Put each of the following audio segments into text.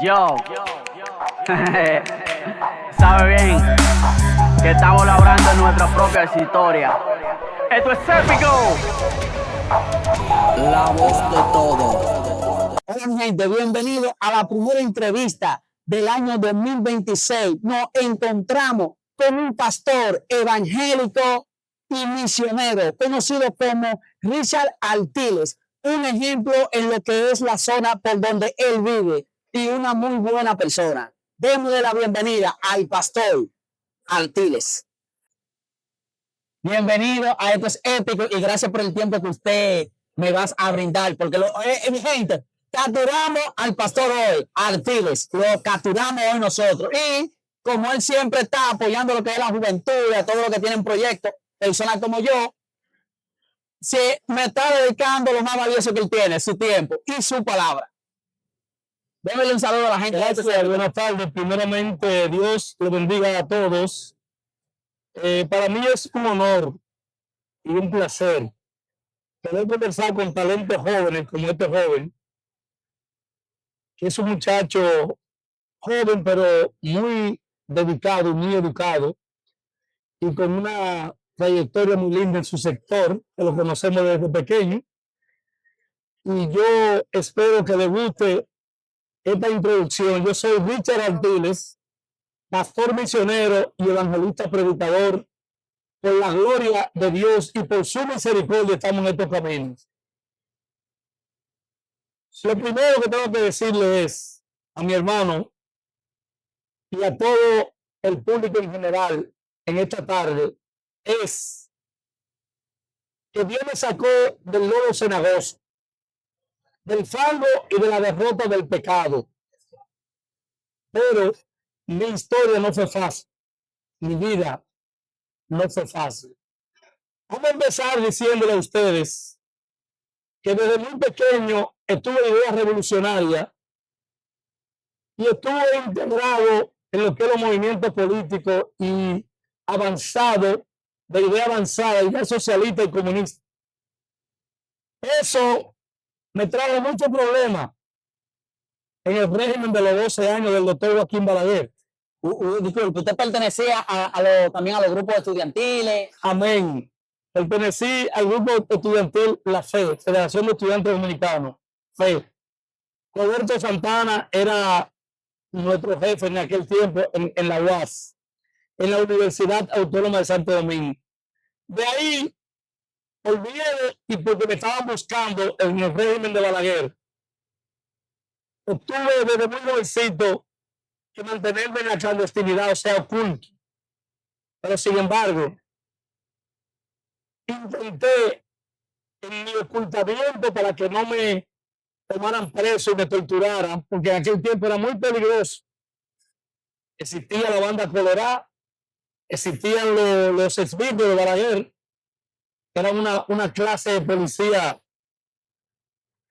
Yo, sabe bien que estamos labrando en nuestra propia historia. ¡Esto es épico! La voz de todo. Hola, gente, bienvenidos a la primera entrevista del año 2026. Nos encontramos con un pastor evangélico y misionero conocido como Richard Altiles, un ejemplo en lo que es la zona por donde él vive y una muy buena persona. Démosle la bienvenida al pastor Altiles. Bienvenido a Estos Épicos y gracias por el tiempo que usted me vas a brindar, porque mi gente, capturamos al pastor hoy, Altiles, lo capturamos hoy nosotros, y como él siempre está apoyando lo que es la juventud, a todo lo que tienen proyectos, personas como yo, se me está dedicando lo más valioso que él tiene, su tiempo y su palabra. Démele un saludo a la gente. Gracias, buenas tardes. Primeramente, Dios le bendiga a todos. Para mí es un honor y un placer poder conversar con talentos jóvenes como este joven, que es un muchacho joven pero muy dedicado, muy educado y con una trayectoria muy linda en su sector, que lo conocemos desde pequeño. Y yo espero que le guste esta introducción. Yo soy Richard Altiles, pastor misionero y evangelista predicador. Por la gloria de Dios y por su misericordia estamos en estos caminos. Lo primero que tengo que decirle es a mi hermano y a todo el público en general en esta tarde es que Dios me sacó del lodo cenagoso, del fango y de la derrota del pecado. Pero mi historia no fue fácil, mi vida no fue fácil. Vamos a empezar diciéndole a ustedes que desde muy pequeño estuve en ideas revolucionarias y estuve integrado en lo que es los movimientos políticos y avanzado, de idea avanzada, idea socialista y comunista. Eso me trajo muchos problemas en el régimen de los 12 años del doctor Joaquín Balaguer. Disculpe, usted pertenecía también a los grupos estudiantiles. Amén. Pertenecí al grupo estudiantil La Fe, Federación de Estudiantes Dominicanos, FE. Roberto Santana era nuestro jefe en aquel tiempo en la UAS, en la Universidad Autónoma de Santo Domingo. De ahí, olvidé y porque me estaban buscando en el régimen de Balaguer, obtuve desde muy jovencito que mantenerme en la clandestinidad, o sea, oculto. Pero sin embargo, intenté en mi ocultamiento para que no me tomaran preso y me torturaran, porque en aquel tiempo era muy peligroso. Existía la banda Colorada, existían los exvidos de Balaguer, que eran una clase de policía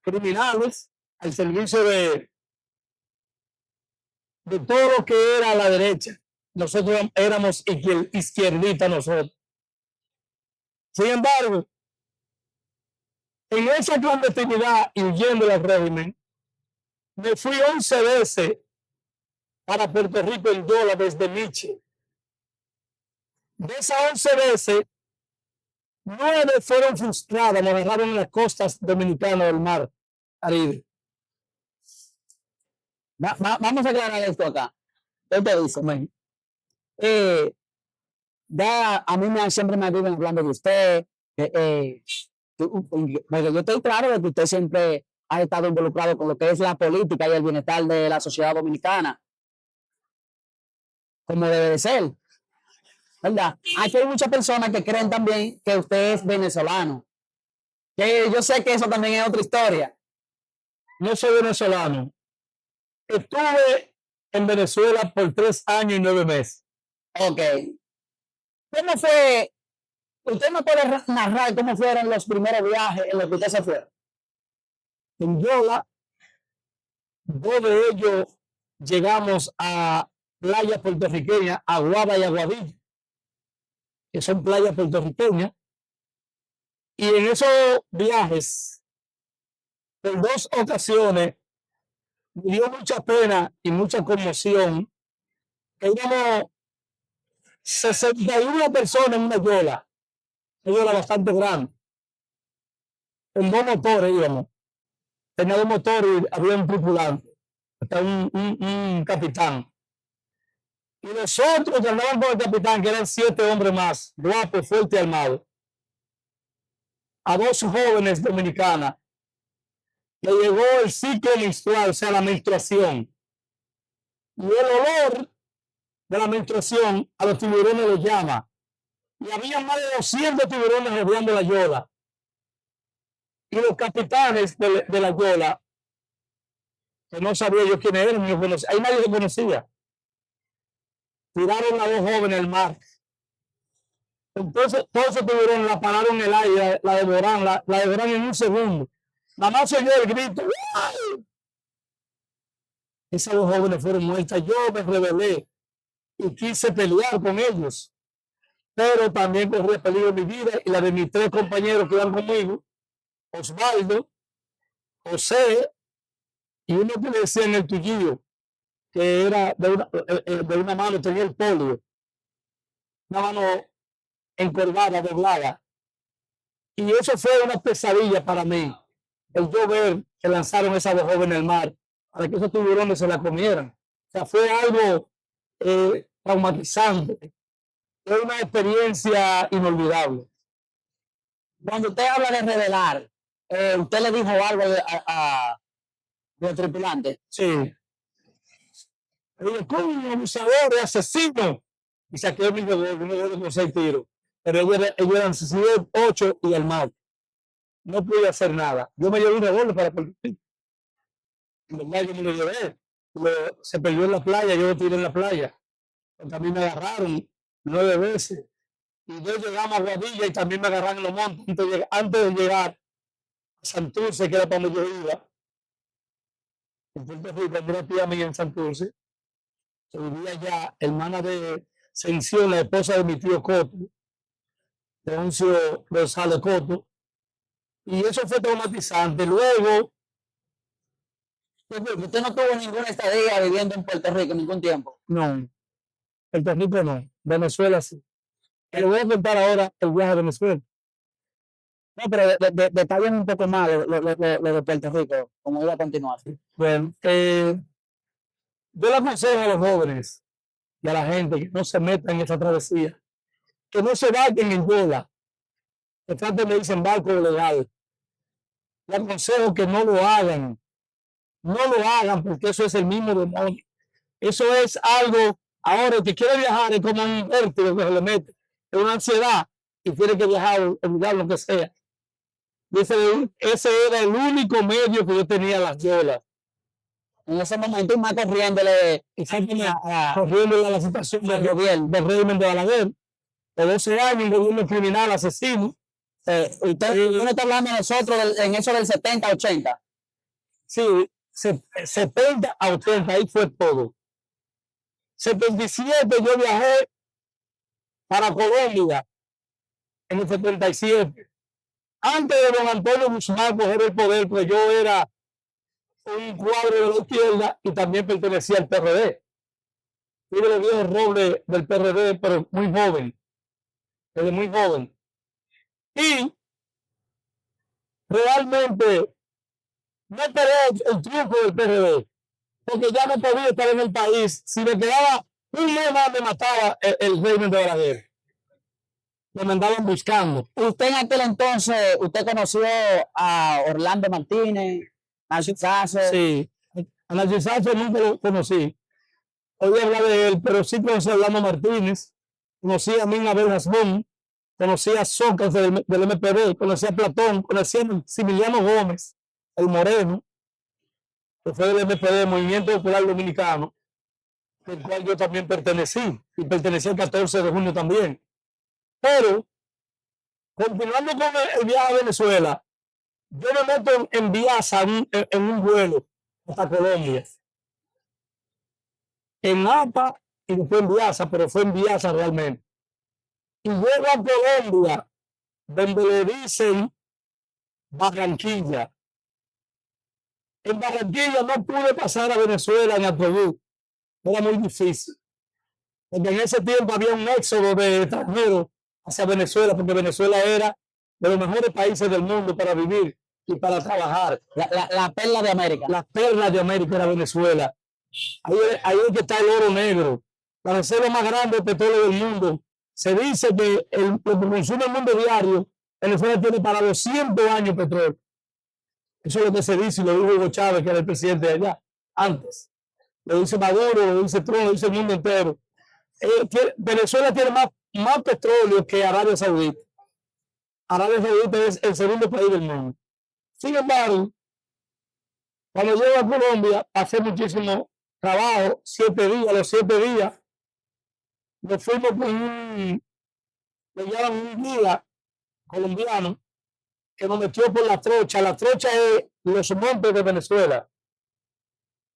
criminales al servicio de todo lo que era la derecha. Nosotros éramos izquierdistas nosotros. Sin embargo, en esa clandestinidad y huyendo del régimen, me fui 11 veces para Puerto Rico en dólar desde Miche. De esas 11 veces, 9 fueron frustradas, me agarraron en las costas dominicanas del mar Caribe. Vamos a aclarar esto acá. ¿Qué te dice? A mí siempre me viven hablando de usted. Pero yo estoy claro de que usted siempre ha estado involucrado con lo que es la política y el bienestar de la sociedad dominicana, como debe de ser, ¿verdad? Aquí hay muchas personas que creen también que usted es venezolano. Que yo sé que eso también es otra historia. No soy venezolano. Estuve en Venezuela por 3 años y 9 meses. Ok. ¿Cómo fue? ¿Usted me puede narrar cómo fueron los primeros viajes en los que usted se fue? En Yola, 2 de ellos llegamos a playas puertorriqueñas, Aguada y Aguadilla, que son playas puertorriqueñas. Y en esos viajes, en 2 ocasiones, me dio mucha pena y mucha conmoción que íbamos 61 personas en una yola bastante grande, en 2 motores íbamos, tenía 2 motores y había un tripulante, hasta un capitán. Y nosotros que andábamos con el capitán, que eran 7 hombres más, guapos, fuertes y armados, a 2 jóvenes dominicanas, le llegó el ciclo menstrual, o sea, la menstruación. Y el olor de la menstruación a los tiburones los llama. Y había más de 200 tiburones rodeando la yola. Y los capitanes de la yola, que no sabía yo quiénes eran, ahí nadie los conocía, tiraron a 2 jóvenes al mar. Entonces, todos esos tiburones la pararon en el aire, la devoraron en un segundo. Nada más se oyó el grito. ¡Wow! Esas 2 jóvenes fueron muertas. Yo me rebelé y quise pelear con ellos, pero también corrí el peligro de mi vida y la de mis 3 compañeros que iban conmigo, Osvaldo, José y uno que le decían el Tuyillo, que era de una mano, tenía el polio, una mano encorvada, doblada. Y eso fue una pesadilla para mí, el yo ver que lanzaron esas 2 jóvenes al mar para que esos tiburones se la comieran. O sea, fue algo traumatizante. Fue una experiencia inolvidable. Cuando usted habla de revelar, ¿usted le dijo algo a los tripulantes? Sí. Le dije, ¿cómo abusador, asesino? Y saqué mi revólver con 6 tiros. Pero ellos eran 8 y el mar. No pude hacer nada. Yo me llevé un revólver para permitir. En verdad, yo me lo llevé. Se perdió en la playa, yo lo tiré en la playa. También me agarraron 9 veces. Y yo llegamos a Guadilla y también me agarraron en los montes antes de llegar a Santurce, que era para donde yo iba. En Puerto Rico, una tía mía en Santurce, que vivía allá, hermana de Sención, la esposa de mi tío Coto, Leoncio González Coto. Y eso fue traumatizante. Luego, ¿Usted no tuvo ninguna estadía viviendo en Puerto Rico ningún tiempo? no, Puerto Rico no, Venezuela sí. Le voy a contar ahora el viaje a Venezuela. No, pero detallen un poco más lo de Puerto Rico, como iba a continuar. Bueno, yo le aconsejo a los jóvenes y a la gente que no se metan en esa travesía, que no se vayan en yola, que traten de irse en barco legal. Le aconsejo que no lo hagan, porque eso es el mismo demonio. Eso es algo, ahora el que quiere viajar es como un vértigo que se le mete, es una ansiedad y tiene que viajar, olvidar lo que sea. Y ese era el único medio que yo tenía en las yolas. En ese momento, más corriéndole a la situación del régimen de Balaguer, de 12 años, un gobierno criminal, asesino. Usted no está hablando de nosotros en eso del 70, 80. Sí, 70 a 80, ahí fue todo. 77 yo viajé para Colombia en el 77. Antes de don Antonio Guzmán coger el poder, pues yo era un cuadro de la izquierda y también pertenecía al PRD. Fui de los viejos robles del PRD, pero muy joven, desde muy joven. Y realmente no esperé el triunfo del PRD, porque ya no podía estar en el país. Si me quedaba un mes más, me mataba el régimen de Balaguer. Me mandaban buscando. Usted en aquel entonces, usted conoció a Orlando Martínez, a Sasso. Sí, a Nacho Sasso nunca lo conocí. Oí hablar de él, pero sí conocí a Orlando Martínez, conocí a Mina Abel Hasbón, conocí a Sócrates del MPD, conocí a Platón, conocí a Maximiliano Gómez, el Moreno, que fue del MPD, Movimiento Popular Dominicano, del cual yo también pertenecí, y pertenecí el 14 de junio también. Pero, continuando con el viaje a Venezuela, yo me meto en Viasa, en un vuelo hasta Colombia. En APA y después en Viasa, pero fue en Viasa realmente. Y llego a Colombia, donde le dicen Barranquilla. En Barranquilla no pude pasar a Venezuela en autobús. Era muy difícil. Porque en ese tiempo había un éxodo de extranjeros hacia Venezuela, porque Venezuela era de los mejores países del mundo para vivir y para trabajar. La perla de América. La perla de América era Venezuela. Ahí es que está el oro negro, la reserva más grande de petróleo del mundo. Se dice que lo que consume el mundo diario, Venezuela tiene para 200 años petróleo. Eso es lo que se dice, y lo dijo Hugo Chávez, que era el presidente de allá, antes. Lo dice Maduro, lo dice Trump, lo dice el mundo entero. Venezuela tiene más petróleo que Arabia Saudita. Arabia Saudita es el segundo país del mundo. Sin embargo, cuando llego a Colombia, pasé muchísimo trabajo, 7 días. Los 7 días nos fuimos con le llaman un guía colombiano que nos metió por la trocha. La trocha es los montes de Venezuela,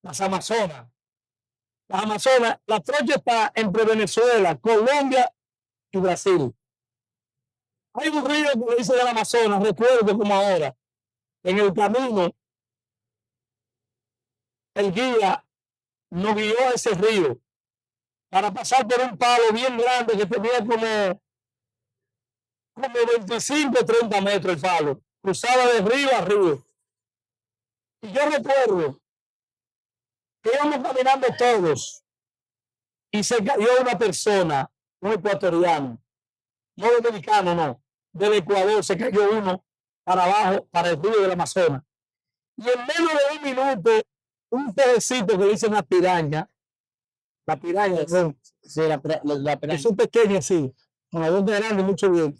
las Amazonas. Las Amazonas, la trocha está entre Venezuela, Colombia y Brasil. Hay un río que le dice del Amazonas, recuerdo como ahora, en el camino, el guía nos guió a ese río para pasar por un palo bien grande que tenía como 25 o 30 metros el palo. Cruzaba de río a río. Y yo recuerdo que íbamos caminando todos y se cayó una persona, un ecuatoriano, no dominicano, no, del Ecuador, se cayó uno para abajo, para el río del Amazonas. Y en menos de un minuto, un pececito que le dicen la piraña, Sí, la piraña. que son pequeñas así, con la boca grande, mucho bien.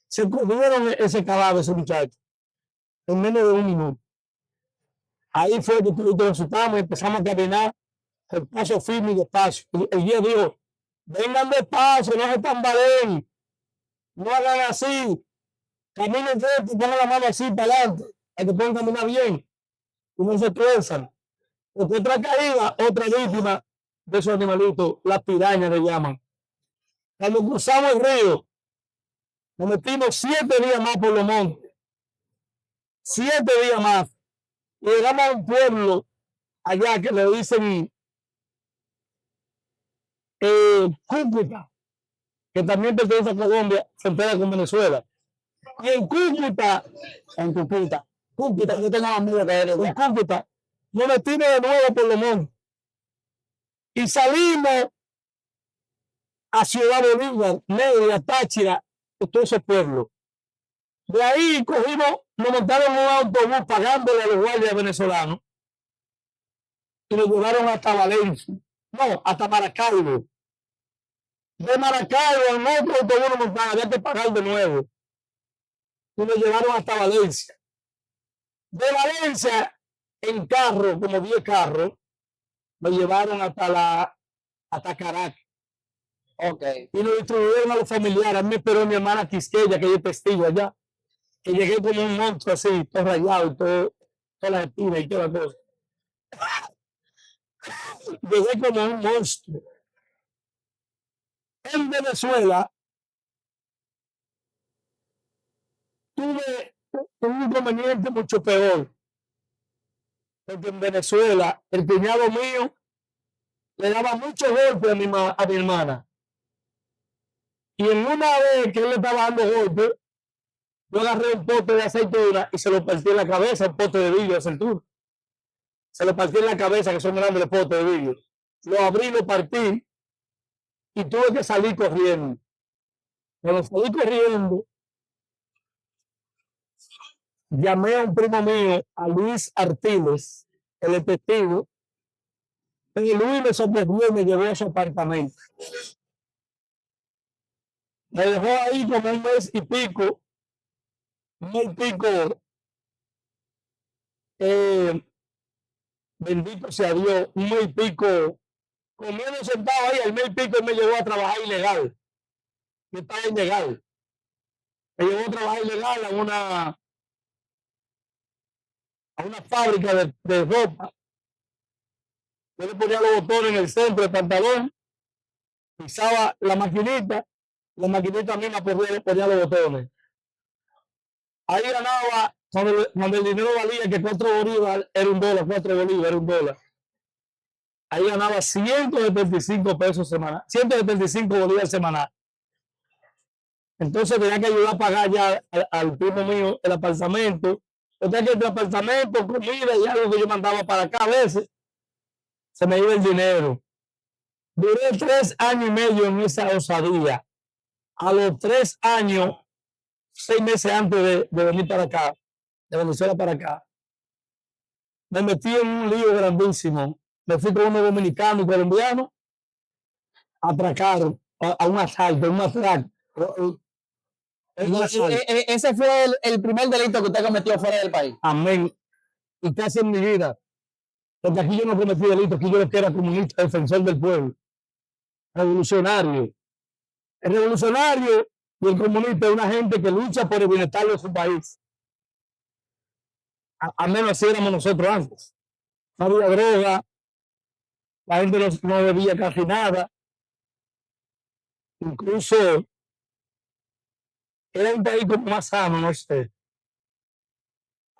Se comieron ese cadáver, ese muchacho, en menos de un minuto. Ahí fue que todos nos asustamos y empezamos a caminar el paso firme y despacio. El guía dijo, vengan despacio, no se tambaleen, no hagan así, caminen recto y pongan la mano así para adelante, para que puedan caminar bien y no se tuerzan. Porque otra caída, otra víctima de esos animalitos, las pirañas le llaman. Cuando cruzamos el río, nos metimos 7 días más por los montes. 7 días más. Y llegamos a un pueblo allá que le dicen Cúcuta, que también pertenece a Colombia, frontera con Venezuela. Y en Cúcuta, Yo tengo amigos que eres en Cúcuta, nos metimos de nuevo por los montes. Y salimos a Ciudad Bolívar, Mérida, Táchira, todos esos pueblos. De ahí nos montaron un autobús pagándole a los guardias venezolanos y nos llevaron hasta Valencia, no, hasta Maracaibo. De Maracaibo en otro autobús nos montaron, había que pagar de nuevo. Y nos llevaron hasta Valencia. De Valencia, en carro, como 10 carros, nos llevaron hasta Caracas. Okay. Y nos distribuyeron a los familiares. A mí me esperó mi hermana Quisqueya, que es testigo allá, que llegué como un monstruo así, todo rayado y todas las espinas y toda la cosa. Llegué como un monstruo. En Venezuela tuve un inconveniente mucho peor. Porque en Venezuela el cuñado mío le daba muchos golpes a mi hermana. Y en una vez que él le estaba dando golpes, yo agarré un pote de aceituna y se lo partí en la cabeza, un pote de vidrio de aceituna. Se lo partí en la cabeza, que son grandes los potes de vidrio. Lo abrí, lo partí y tuve que salir corriendo. Cuando salí corriendo, llamé a un primo mío, a Luis Artiles, el detective, y Luis me sorprendió y me llevó a su apartamento. Me dejó ahí como un mes y pico, bendito sea Dios, un mes y pico, comiendo sentado ahí, al mes y pico, él me llevó a trabajar ilegal. Yo estaba ilegal. Me llevó a trabajar ilegal a una fábrica de ropa. Yo le ponía los botones en el centro del pantalón, pisaba la maquinita misma ponía los botones. Ahí ganaba cuando el dinero valía que 4 bolívares era $1, 4 bolívares era $1. Ahí ganaba 175 pesos semanal, 175 bolívares semanal. Entonces tenía que ayudar a pagar ya al primo mío el apartamento. O sea que el apartamento, comida y algo que yo mandaba para acá a veces, se me iba el dinero. Duré 3 años y medio en esa osadía. A los 3 años, 6 meses antes de venir para acá, de Venezuela para acá, me metí en un lío grandísimo. Me fui con unos dominicanos y colombianos a atracar a un asalto, un atraco. Ese fue el primer delito que usted cometió fuera del país. Amén. Y casi en mi vida. Porque aquí yo no cometí delito, aquí yo lo que era comunista, defensor del pueblo. Revolucionario. El revolucionario y el comunista es una gente que lucha por el bienestar de su país. Al menos así éramos nosotros antes. No había droga, la gente no bebía casi nada. Incluso era un país como más sano, no sé.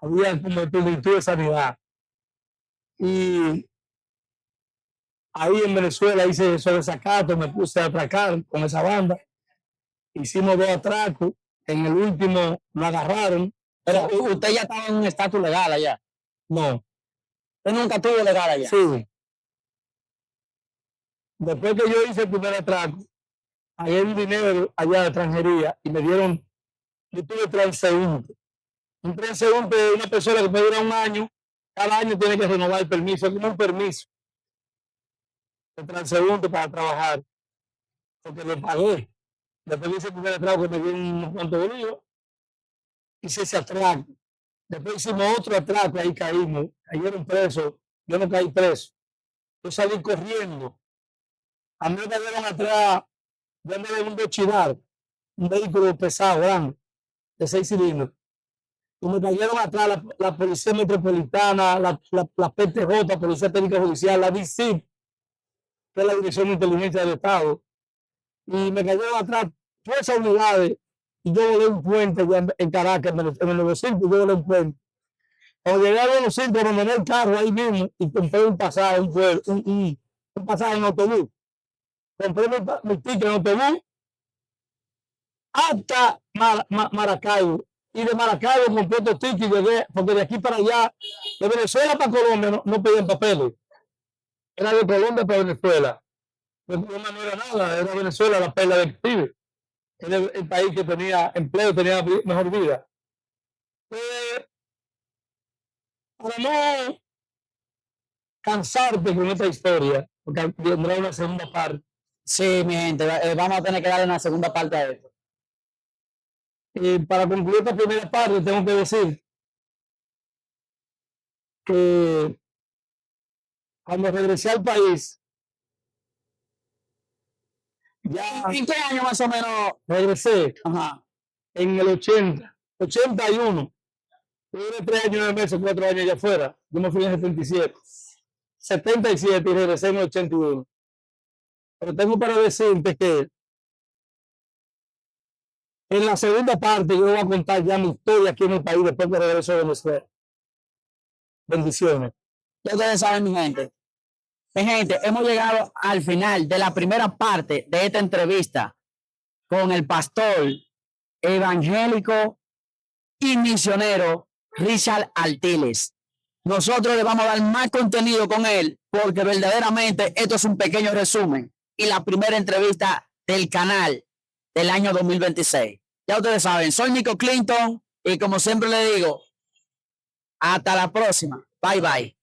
Había como plenitud de sanidad. Y ahí en Venezuela hice eso de desacato, me puse a atracar con esa banda. Hicimos 2 atracos. En el último lo agarraron. Pero usted ya estaba en un estatus legal allá. No. Usted nunca estuvo legal allá. Sí. Después que yo hice el primer atraco, hay un dinero allá de extranjería y me dieron, yo tuve transeúnte. Un transeúnte de una persona que me dura 1 año, cada año tiene que renovar el permiso, es como un permiso de transeúnte para trabajar, porque lo pagué. Después de ese primer atraco que me dieron unos cuantos bolívares, hice ese atraco. Después hicimos otro atraco, ahí cayeron presos, yo no caí preso. Yo salí corriendo. A mí me cayeron atrás, yo andaba en un Bochidar, un vehículo pesado, grande, de 6 cilindros. Y me cayeron atrás la Policía Metropolitana, la PTJ, Policía Técnica Judicial, la DICIP, que es la Dirección de Inteligencia del Estado. Y me cayeron atrás todas esas unidades y yo volé un puente ya en Caracas, en el 95, yo volé un puente. Cuando llegué a Buenos Aires, abandoné el carro ahí mismo y compré un pasaje, un pasaje en autobús. Compré mi ticket en autobús hasta Maracaibo. Y de Maracaibo compré otro ticket y llegué, porque de aquí para allá, de Venezuela para Colombia, no pedían papeles. Era de Colombia para Venezuela. De Colombia no era nada, era Venezuela la perla del Caribe. Era el país que tenía empleo, tenía mejor vida. Para no cansarte con esta historia, porque vendrá una segunda parte. Sí, mi gente, vamos a tener que darle una segunda parte a esto. Para concluir esta primera parte, tengo que decir que cuando regresé al país, ya ¿En qué año más o menos? regresé Ajá. en el 81. Tuve 3 años y 9 meses, 4 años allá afuera. Yo me fui en el 77 y regresé en el 81. Pero tengo para decirte que en la segunda parte yo voy a contar ya mi historia aquí en el país después de regreso de Venezuela. Bendiciones. Ya ustedes saben, mi gente. Mi gente, hemos llegado al final de la primera parte de esta entrevista con el pastor evangélico y misionero Richard Artiles. Nosotros le vamos a dar más contenido con él porque verdaderamente esto es un pequeño resumen y la primera entrevista del canal del año 2026. Ya ustedes saben, soy Nico Clinton y como siempre le digo, hasta la próxima. Bye, bye.